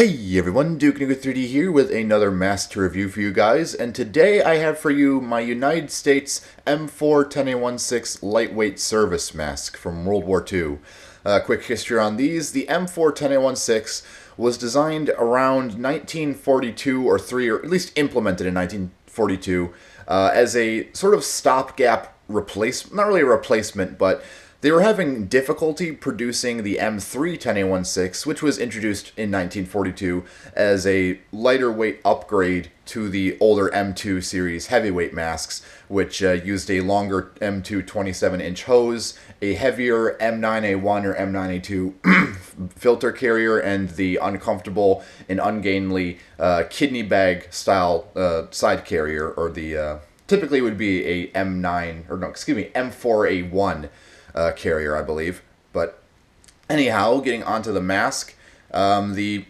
Hey everyone, Duke3D here with another mask to review for you guys, and today I have for you my United States M4-10A1-6 lightweight service mask from World War II. Quick history on these: the M4-10A1-6 was designed around 1942 or 3, or at least implemented in 1942, as a sort of stopgap replacement, not really a replacement, but they were having difficulty producing the M3-10A1-6, which was introduced in 1942 as a lighter weight upgrade to the older M2 series heavyweight masks, which used a longer M2 27-inch hose, a heavier M9A1 or M9A2 filter carrier, and the uncomfortable and ungainly kidney bag style side carrier, or the typically would be a M4A1 carrier, I believe. But anyhow, getting onto the mask, the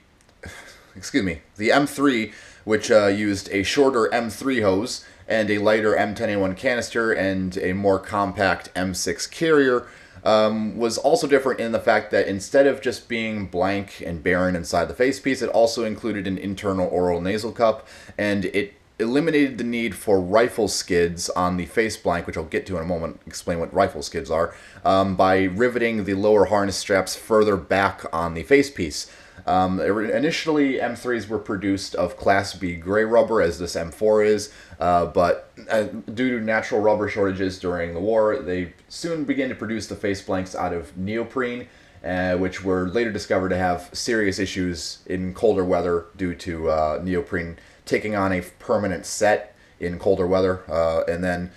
M3, which used a shorter M3 hose and a lighter M10A1 canister and a more compact M6 carrier, was also different in the fact that instead of just being blank and barren inside the facepiece, it also included an internal oral nasal cup, and it eliminated the need for rifle skids on the face blank, which I'll get to in a moment, explain what rifle skids are, by riveting the lower harness straps further back on the facepiece. Initially, M3s were produced of Class B gray rubber, as this M4 is, but due to natural rubber shortages during the war, they soon began to produce the face blanks out of neoprene, which were later discovered to have serious issues in colder weather due to neoprene taking on a permanent set in colder weather. And then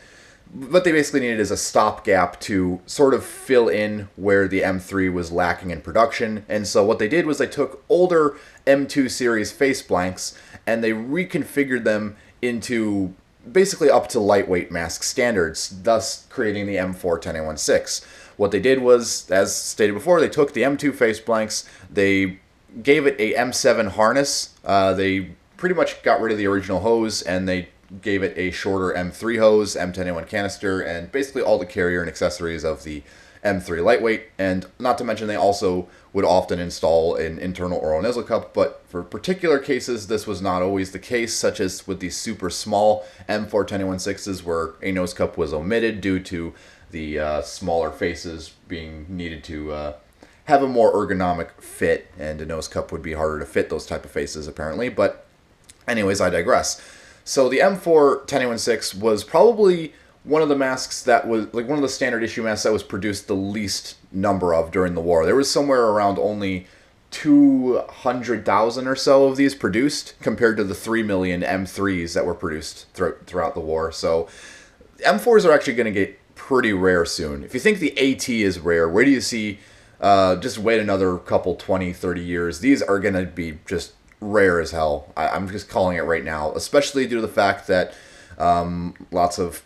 what they basically needed is a stopgap to sort of fill in where the M3 was lacking in production. And so what they did was they took older M2 series face blanks and they reconfigured them into basically up to lightweight mask standards, thus creating the M4-10A1-6. What they did was, as stated before, they took the M2 face blanks, they gave it a M7 harness, they pretty much got rid of the original hose, and they gave it a shorter M3 hose, M10A1 canister, and basically all the carrier and accessories of the M3 lightweight. And not to mention, they also would often install an internal oral nasal cup, but for particular cases this was not always the case, such as with the super small M4-10A1-6s, where a nose cup was omitted due to the smaller faces being needed to have a more ergonomic fit, and a nose cup would be harder to fit those type of faces apparently. But anyways, I digress. So the M4-10A1-6 was probably one of the masks that was, like, one of the standard issue masks that was produced the least number of during the war. There was somewhere around only 200,000 or so of these produced, compared to the 3 million M3s that were produced throughout the war. So M4s are actually going to get pretty rare soon. If you think the AT is rare, where do you see, just wait another couple, 20, 30 years, these are going to be just rare as hell. I'm just calling it right now, especially due to the fact that lots of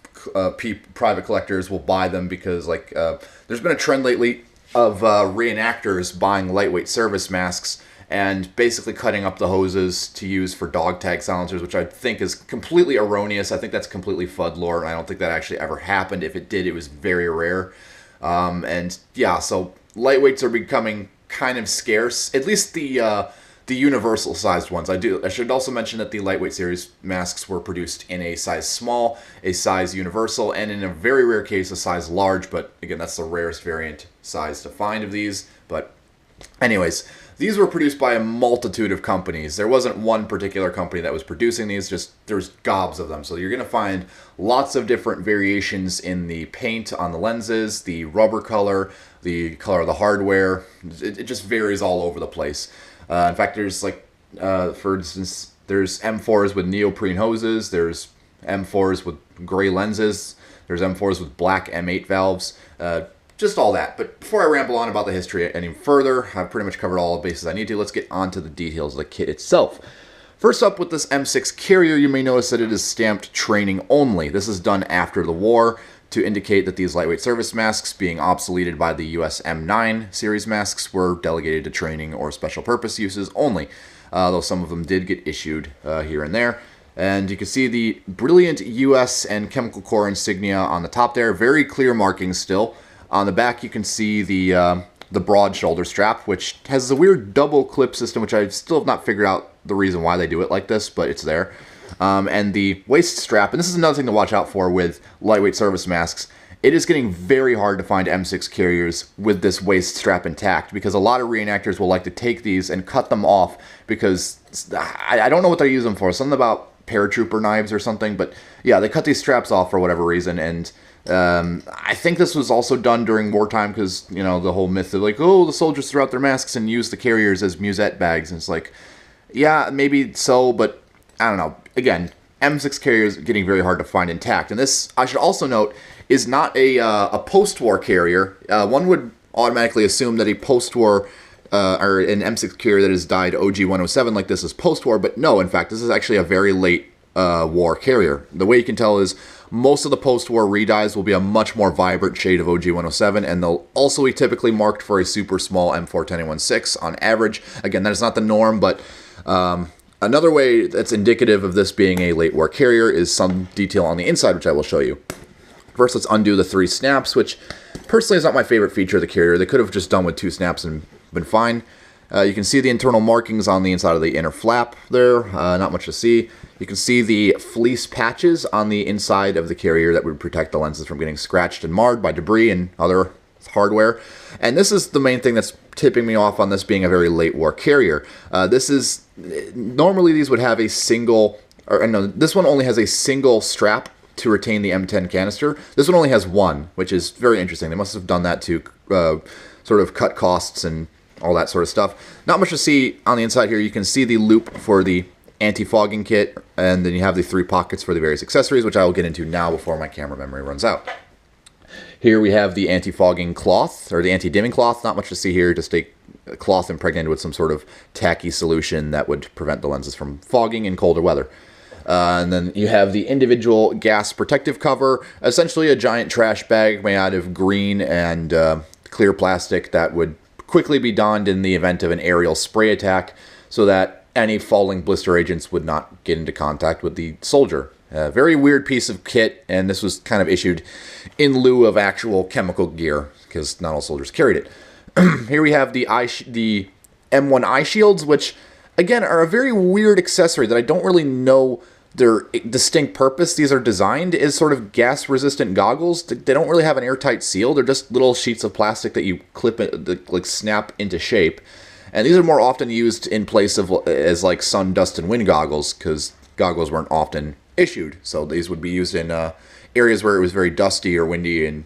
private collectors will buy them because, like, there's been a trend lately of reenactors buying lightweight service masks and basically cutting up the hoses to use for dog tag silencers, which I think is completely erroneous. I think that's completely FUD lore, and I don't think that actually ever happened. If it did, it was very rare. And yeah, so lightweights are becoming kind of scarce, at least the universal sized ones. I should also mention that the lightweight series masks were produced in a size small, a size universal, and in a very rare case a size large, but again, that's the rarest variant size to find of these. But anyways, these were produced by a multitude of companies. There wasn't one particular company that was producing these, just there's gobs of them. So you're going to find lots of different variations in the paint on the lenses, the rubber color, the color of the hardware. It just varies all over the place. In fact, there's, like, for instance, there's M4s with neoprene hoses, there's M4s with gray lenses, there's M4s with black M8 valves, just all that. But before I ramble on about the history any further, I've pretty much covered all the bases I need to. Let's get on to the details of the kit itself. First up, with this M6 carrier, you may notice that it is stamped training only. This is done after the war to indicate that these lightweight service masks, being obsoleted by the US M9 series masks, were delegated to training or special purpose uses only, though some of them did get issued here and there. And you can see the brilliant US and Chemical Corps insignia on the top there, very clear markings still. On the back you can see the the broad shoulder strap, which has a weird double clip system, which I still have not figured out the reason why they do it like this, but it's there. And the waist strap, and this is another thing to watch out for with lightweight service masks. It is getting very hard to find M6 carriers with this waist strap intact, because a lot of reenactors will like to take these and cut them off, because I don't know what they use them for. Something about paratrooper knives or something, but yeah, they cut these straps off for whatever reason. And I think this was also done during wartime, because, you know, the whole myth of like, oh, the soldiers threw out their masks and used the carriers as musette bags. And it's like, yeah, maybe so, but I don't know. Again, M6 carriers getting very hard to find intact. And this, I should also note, is not a post-war carrier. One would automatically assume that a post-war or an M6 carrier that has died OG-107 like this is post-war, but no, in fact, this is actually a very late war carrier. The way you can tell is most of the post-war redies will be a much more vibrant shade of OG-107, and they'll also be typically marked for a super small M4-10A1-6 on average. Again, that is not the norm, but another way that's indicative of this being a late war carrier is some detail on the inside, which I will show you. First, let's undo the 3 snaps, which personally is not my favorite feature of the carrier. They could have just done with 2 snaps and been fine. You can see the internal markings on the inside of the inner flap there. Not much to see. You can see the fleece patches on the inside of the carrier that would protect the lenses from getting scratched and marred by debris and other hardware. And this is the main thing that's tipping me off on this being a very late war carrier. Normally these would have a single, or no, this one only has a single strap to retain the M10 canister. This one only has one, which is very interesting. They must have done that to sort of cut costs and all that sort of stuff. Not much to see on the inside here. You can see the loop for the anti-fogging kit, and then you have the 3 pockets for the various accessories, which I will get into now before my camera memory runs out. Here we have the anti-fogging cloth, or the anti-dimming cloth. Not much to see here, just a cloth impregnated with some sort of tacky solution that would prevent the lenses from fogging in colder weather. And then you have the individual gas protective cover, essentially a giant trash bag made out of green and clear plastic that would quickly be donned in the event of an aerial spray attack, so that any falling blister agents would not get into contact with the soldier. A very weird piece of kit, and this was kind of issued in lieu of actual chemical gear, because not all soldiers carried it. Here we have the M1 eye shields, which, again, are a very weird accessory that I don't really know their distinct purpose. These are designed as sort of gas-resistant goggles. They don't really have an airtight seal. They're just little sheets of plastic that you clip it, like snap into shape. And these are more often used in place of as like sun, dust, and wind goggles, because goggles weren't often issued. So these would be used in areas where it was very dusty or windy, and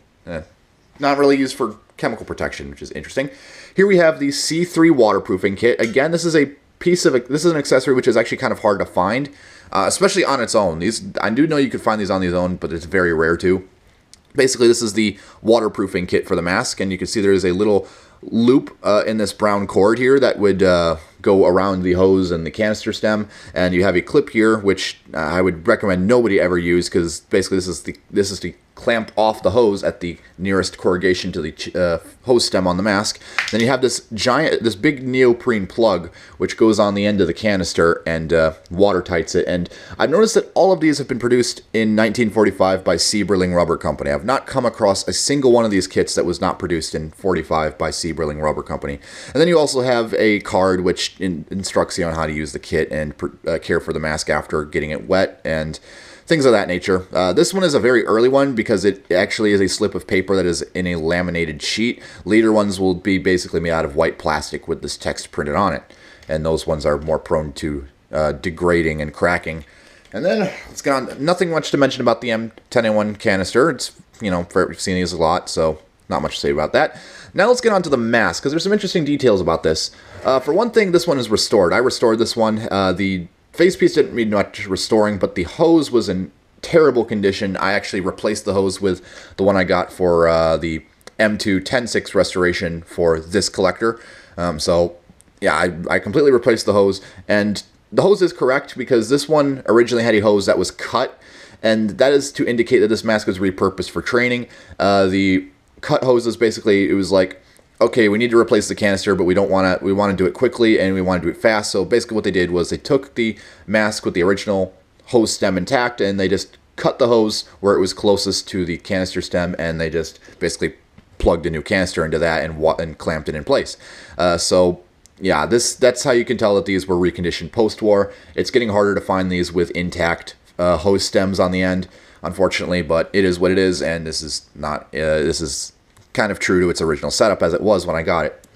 not really used for chemical protection, which is interesting. Here we have the C3 waterproofing kit. Again, this is an accessory which is actually kind of hard to find, especially on its own. I do know you could find these on their own, but it's very rare too. Basically, this is the waterproofing kit for the mask, and you can see there is a little loop in this brown cord here that would go around the hose and the canister stem, and you have a clip here, which I would recommend nobody ever use, because basically this is to clamp off the hose at the nearest corrugation to the hose stem on the mask. Then you have this big neoprene plug which goes on the end of the canister and water tights it. And I've noticed that all of these have been produced in 1945 by Sebring Rubber Company. I've not come across a single one of these kits that was not produced in 45 by Sebring Rubber Company. And then you also have a card which instructs you on how to use the kit and care for the mask after getting it wet and things of that nature. This one is a very early one because it actually is a slip of paper that is in a laminated sheet. Later ones will be basically made out of white plastic with this text printed on it, and those ones are more prone to degrading and cracking. And then let's get on. Nothing much to mention about the M10A1 canister. It's, you know, we've seen these a lot, so not much to say about that. Now let's get on to the mask, because there's some interesting details about this. For one thing, this one is restored. I restored this one. The facepiece didn't need much restoring, but the hose was in terrible condition. I actually replaced the hose with the one I got for the M4-10A1-6 restoration for this collector. So yeah, I completely replaced the hose, and the hose is correct because this one originally had a hose that was cut, and that is to indicate that this mask was repurposed for training. The cut hoses, basically, it was like, okay, we need to replace the canister, but we want to do it quickly, and we want to do it fast. So basically what they did was they took the mask with the original hose stem intact, and they just cut the hose where it was closest to the canister stem, and they just basically plugged a new canister into that and clamped it in place. So yeah, that's how you can tell that these were reconditioned post-war. It's getting harder to find these with intact hose stems on the end, unfortunately, but it is what it is, and this is not this is kind of true to its original setup as it was when I got it.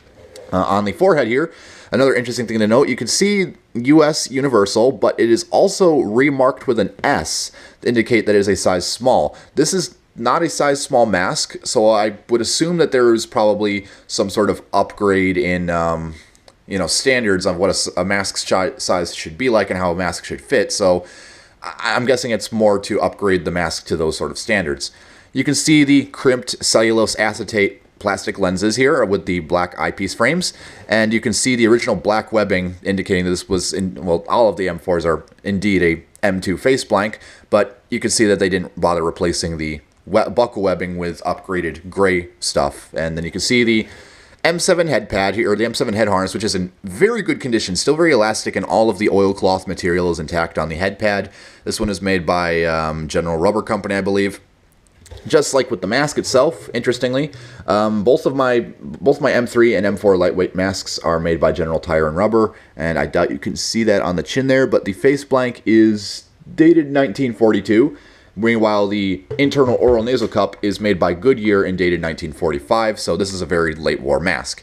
On the forehead here, another interesting thing to note, you can see US Universal, but it is also remarked with an S to indicate that it is a size small. This is not a size small mask, so I would assume that there is probably some sort of upgrade in standards of what a mask size should be like and how a mask should fit. So I'm guessing it's more to upgrade the mask to those sort of standards. You can see the crimped cellulose acetate plastic lenses here with the black eyepiece frames, and you can see the original black webbing indicating that this was all of the M4s are indeed a M2 face blank, but you can see that they didn't bother replacing the buckle webbing with upgraded gray stuff. And then you can see the M7 head pad here, or the M7 head harness, which is in very good condition, still very elastic, and all of the oilcloth material is intact on the head pad. This one is made by General Rubber Company, I believe. Just like with the mask itself, interestingly, both my M3 and M4 lightweight masks are made by General Tire and Rubber, and I doubt you can see that on the chin there, but the face blank is dated 1942. Meanwhile, the internal oral nasal cup is made by Goodyear and dated 1945, so this is a very late war mask.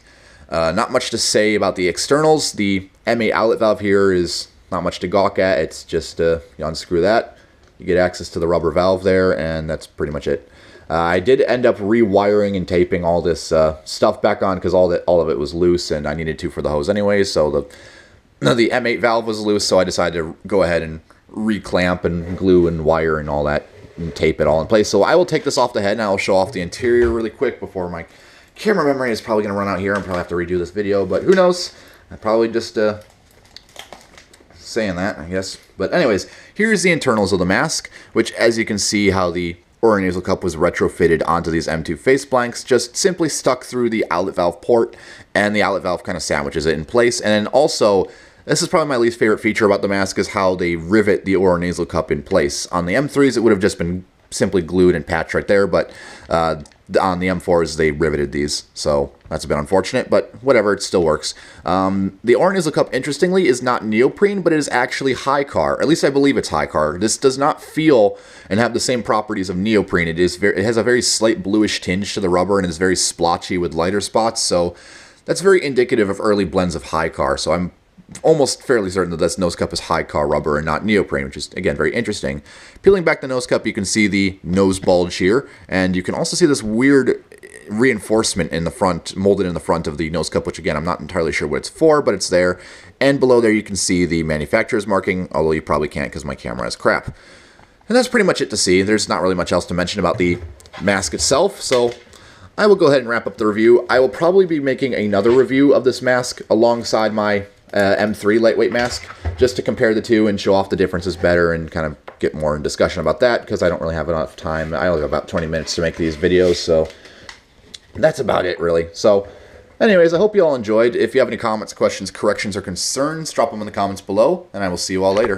Not much to say about the externals. The M8 outlet valve here is not much to gawk at. It's just, you unscrew that, you get access to the rubber valve there, and that's pretty much it. I did end up rewiring and taping all this stuff back on because all of it was loose, and I needed to for the hose anyway, so the M8 valve was loose, so I decided to go ahead and reclamp and glue and wire and all that and tape it all in place. So I will take this off the head and I will show off the interior really quick before my camera memory is probably going to run out here and probably have to redo this video, but who knows? I probably just saying that, I guess. But anyways, here's the internals of the mask, which, as you can see how the oronasal cup was retrofitted onto these M2 face blanks, just simply stuck through the outlet valve port, and the outlet valve kind of sandwiches it in place. And then also, this is probably my least favorite feature about the mask, is how they rivet the oronasal cup in place. On the M3s, it would have just been simply glued and patched right there, but on the M4s, they riveted these, so that's a bit unfortunate, but whatever, it still works. The oronasal cup, interestingly, is not neoprene, but it is actually high-car. At least I believe it's high-car. This does not feel and have the same properties of neoprene. It has a very slight bluish tinge to the rubber and is very splotchy with lighter spots, so that's very indicative of early blends of high-car, so I'm almost fairly certain that this nose cup is high-car rubber and not neoprene, which is, again, very interesting. Peeling back the nose cup, you can see the nose bulge here, and you can also see this weird reinforcement in the front, molded in the front of the nose cup, which, again, I'm not entirely sure what it's for, but it's there. And below there, you can see the manufacturer's marking, although you probably can't because my camera is crap. And that's pretty much it to see. There's not really much else to mention about the mask itself, so I will go ahead and wrap up the review. I will probably be making another review of this mask alongside my M3 lightweight mask, just to compare the two and show off the differences better and kind of get more in discussion about that, because I don't really have enough time. I only have about 20 minutes to make these videos, so that's about it, really. So anyways, I hope you all enjoyed. If you have any comments, questions, corrections, or concerns, drop them in the comments below, and I will see you all later.